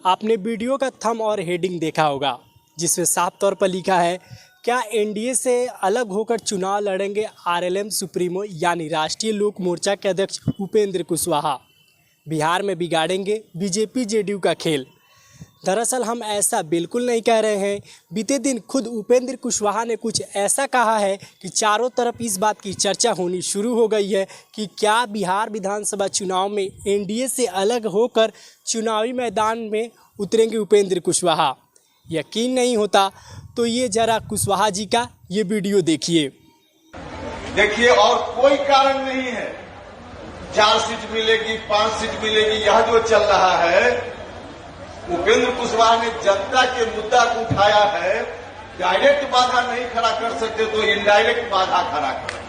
आपने वीडियो का थंब और हेडिंग देखा होगा, जिसमें साफ तौर पर लिखा है, क्या एनडीए से अलग होकर चुनाव लड़ेंगे आरएलएम सुप्रीमो यानी राष्ट्रीय लोक मोर्चा के अध्यक्ष उपेंद्र कुशवाहा। बिहार में बिगाड़ेंगे बीजेपी जेडीयू का खेल। दरअसल हम ऐसा बिल्कुल नहीं कह रहे हैं। बीते दिन खुद उपेंद्र कुशवाहा ने कुछ ऐसा कहा है कि चारों तरफ इस बात की चर्चा होनी शुरू हो गई है कि क्या बिहार विधानसभा चुनाव में एनडीए से अलग होकर चुनावी मैदान में उतरेंगे उपेंद्र कुशवाहा। यकीन नहीं होता तो ये जरा कुशवाहा जी का ये वीडियो देखिए। और कोई कारण नहीं है 4 सीट मिलेगी 5 सीट मिलेगी, यह जो चल रहा है, उपेंद्र कुशवाहा ने जनता के मुद्दा को उठाया है। डायरेक्ट बाधा नहीं खड़ा कर सकते तो इनडायरेक्ट बाधा खड़ा करें।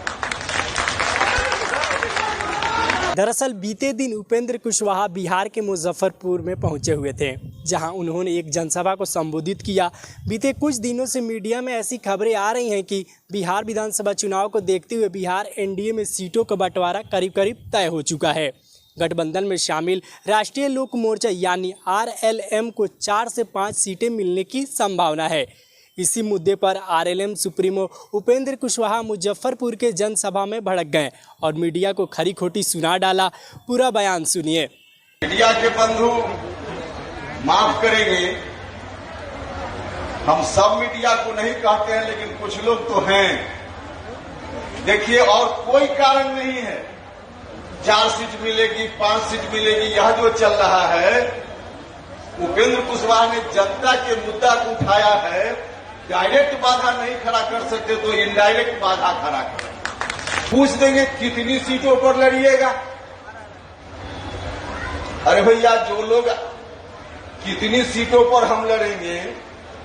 दरअसल बीते दिन उपेंद्र कुशवाहा बिहार के मुजफ्फरपुर में पहुंचे हुए थे, जहां उन्होंने एक जनसभा को संबोधित किया। बीते कुछ दिनों से मीडिया में ऐसी खबरें आ रही हैं कि बिहार विधानसभा चुनाव को देखते हुए बिहार एनडीए में सीटों का बंटवारा करीब करीब तय हो चुका है। गठबंधन में शामिल राष्ट्रीय लोक मोर्चा यानी आरएलएम को 4 से 5 सीटें मिलने की संभावना है। इसी मुद्दे पर आरएलएम सुप्रीमो उपेंद्र कुशवाहा मुजफ्फरपुर के जनसभा में भड़क गए और मीडिया को खरी खोटी सुना डाला। पूरा बयान सुनिए। मीडिया के बंधु माफ करेंगे, हम सब मीडिया को नहीं कहते हैं, लेकिन कुछ लोग तो हैं। और कोई कारण नहीं है 4 सीट मिलेगी 5 सीट मिलेगी, यह जो चल रहा है, उपेंद्र कुशवाहा ने जनता के मुद्दा को उठाया है। डायरेक्ट बाधा नहीं खड़ा कर सकते तो इनडायरेक्ट बाधा खड़ा करें। पूछ देंगे कितनी सीटों पर लड़िएगा। अरे भैया, जो लोग कितनी सीटों पर हम लड़ेंगे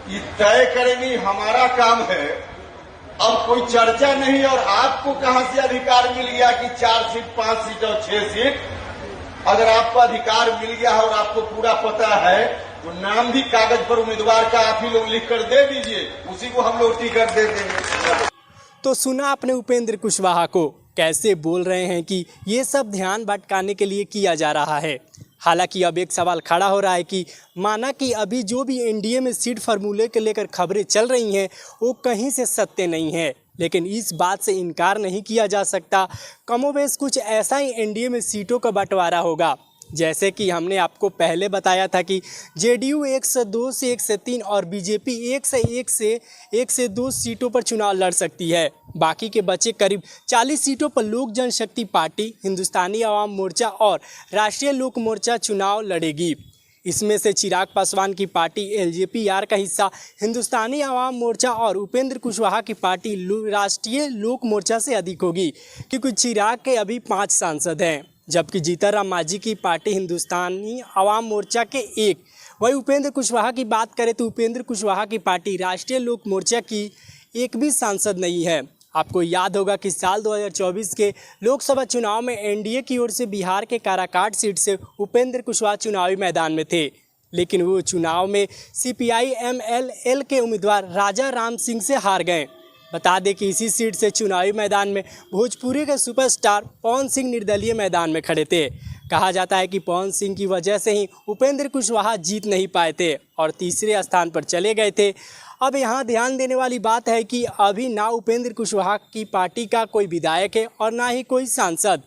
ये तय करेंगे, हमारा काम है। अब कोई चर्चा नहीं। और आपको कहां से अधिकार मिल गया कि 4 सीट 5 सीट और 6 सीट? अगर आपको अधिकार मिल गया है और आपको पूरा पता है तो नाम भी कागज पर उम्मीदवार का आप ही लोग लिख कर दे दीजिए, उसी को हम लोग टिकट दे देंगे। तो सुना आपने उपेंद्र कुशवाहा को कैसे बोल रहे हैं कि ये सब ध्यान भटकाने के लिए किया जा रहा है। हालांकि अब एक सवाल खड़ा हो रहा है कि माना कि अभी जो भी एनडीए में सीट फार्मूले के लेकर खबरें चल रही हैं वो कहीं से सत्य नहीं है, लेकिन इस बात से इनकार नहीं किया जा सकता कमोबेश कुछ ऐसा ही एनडीए में सीटों का बंटवारा होगा। जैसे कि हमने आपको पहले बताया था कि जेडीयू 102 से 103 और बीजेपी 1 से 2 सीटों पर चुनाव लड़ सकती है। बाकी के बचे करीब 40 सीटों पर लोक जनशक्ति पार्टी, हिंदुस्तानी आवाम मोर्चा और राष्ट्रीय लोक मोर्चा चुनाव लड़ेगी। इसमें से चिराग पासवान की पार्टी एलजेपीआर का हिस्सा हिंदुस्तानी आवाम मोर्चा और उपेंद्र कुशवाहा की पार्टी राष्ट्रीय लोक मोर्चा से अधिक होगी, क्योंकि चिराग के अभी 5 सांसद हैं, जबकि जीतनराम मांझी की पार्टी हिंदुस्तानी आवाम मोर्चा के 1। वहीं उपेंद्र कुशवाहा की बात करें तो उपेंद्र कुशवाहा की पार्टी राष्ट्रीय लोक मोर्चा की 1 भी सांसद नहीं है। आपको याद होगा कि साल 2024 के लोकसभा चुनाव में एनडीए की ओर से बिहार के काराकाट सीट से उपेंद्र कुशवाहा चुनावी मैदान में थे, लेकिन वो चुनाव में सीपीआई-एमएल के उम्मीदवार राजा राम सिंह से हार गए। बता दें कि इसी सीट से चुनावी मैदान में भोजपुरी के सुपरस्टार पवन सिंह निर्दलीय मैदान में खड़े थे। कहा जाता है कि पवन सिंह की वजह से ही उपेंद्र कुशवाहा जीत नहीं पाए थे और तीसरे स्थान पर चले गए थे। अब यहाँ ध्यान देने वाली बात है कि अभी ना उपेंद्र कुशवाहा की पार्टी का कोई विधायक है और ना ही कोई सांसद।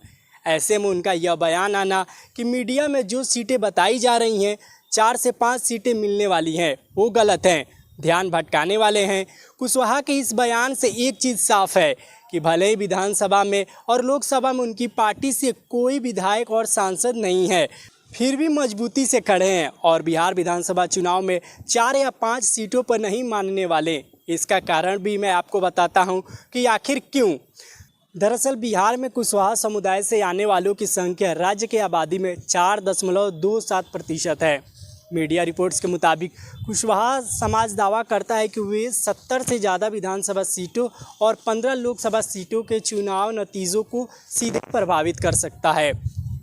ऐसे में उनका यह बयान आना कि मीडिया में जो सीटें बताई जा रही हैं 4 से 5 सीटें मिलने वाली हैं, वो गलत हैं, ध्यान भटकाने वाले हैं। कुशवाहा के इस बयान से एक चीज़ साफ है कि भले ही विधानसभा में और लोकसभा में उनकी पार्टी से कोई विधायक और सांसद नहीं है, फिर भी मजबूती से खड़े हैं और बिहार विधानसभा चुनाव में 4 या 5 सीटों पर नहीं मानने वाले। इसका कारण भी मैं आपको बताता हूं कि आखिर क्यों। दरअसल बिहार में कुशवाहा समुदाय से आने वालों की संख्या राज्य की आबादी में 4.27% है। मीडिया रिपोर्ट्स के मुताबिक कुशवाहा समाज दावा करता है कि वे 70 से ज़्यादा विधानसभा सीटों और 15 लोकसभा सीटों के चुनाव नतीजों को सीधे प्रभावित कर सकता है।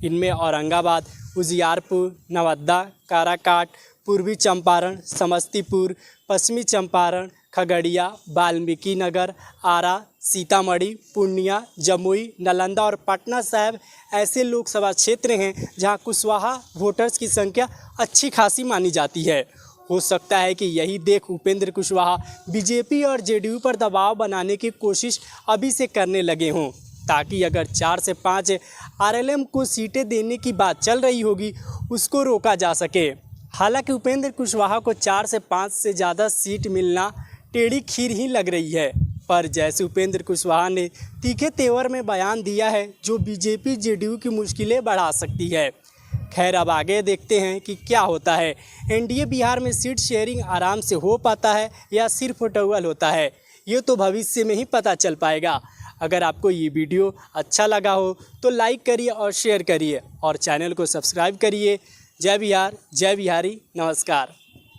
इनमें औरंगाबाद, उजियारपुर, नवादा, काराकाट, पूर्वी चंपारण, समस्तीपुर, पश्चिमी चंपारण, खगड़िया, वाल्मीकि नगर, आरा, सीतामढ़ी, पूर्णिया, जमुई, नालंदा और पटना साहिब ऐसे लोकसभा क्षेत्र हैं जहां कुशवाहा वोटर्स की संख्या अच्छी खासी मानी जाती है। हो सकता है कि यही देख उपेंद्र कुशवाहा बीजेपी और जेडीयू पर दबाव बनाने की कोशिश अभी से करने लगे हों, ताकि अगर 4 से 5 आरएलएम को सीटें देने की बात चल रही होगी उसको रोका जा सके। हालांकि उपेंद्र कुशवाहा को 4 से 5 से ज़्यादा सीट मिलना टेढ़ी खीर ही लग रही है, पर जैसे उपेंद्र कुशवाहा ने तीखे तेवर में बयान दिया है जो बीजेपी जेडीयू की मुश्किलें बढ़ा सकती है। खैर, अब आगे देखते हैं कि क्या होता है। एनडीए बिहार में सीट शेयरिंग आराम से हो पाता है या सिर्फ टॉगल होता है, ये तो भविष्य में ही पता चल पाएगा। अगर आपको ये वीडियो अच्छा लगा हो तो लाइक करिए और शेयर करिए और चैनल को सब्सक्राइब करिए। जय बिहार, जय बिहारी, नमस्कार।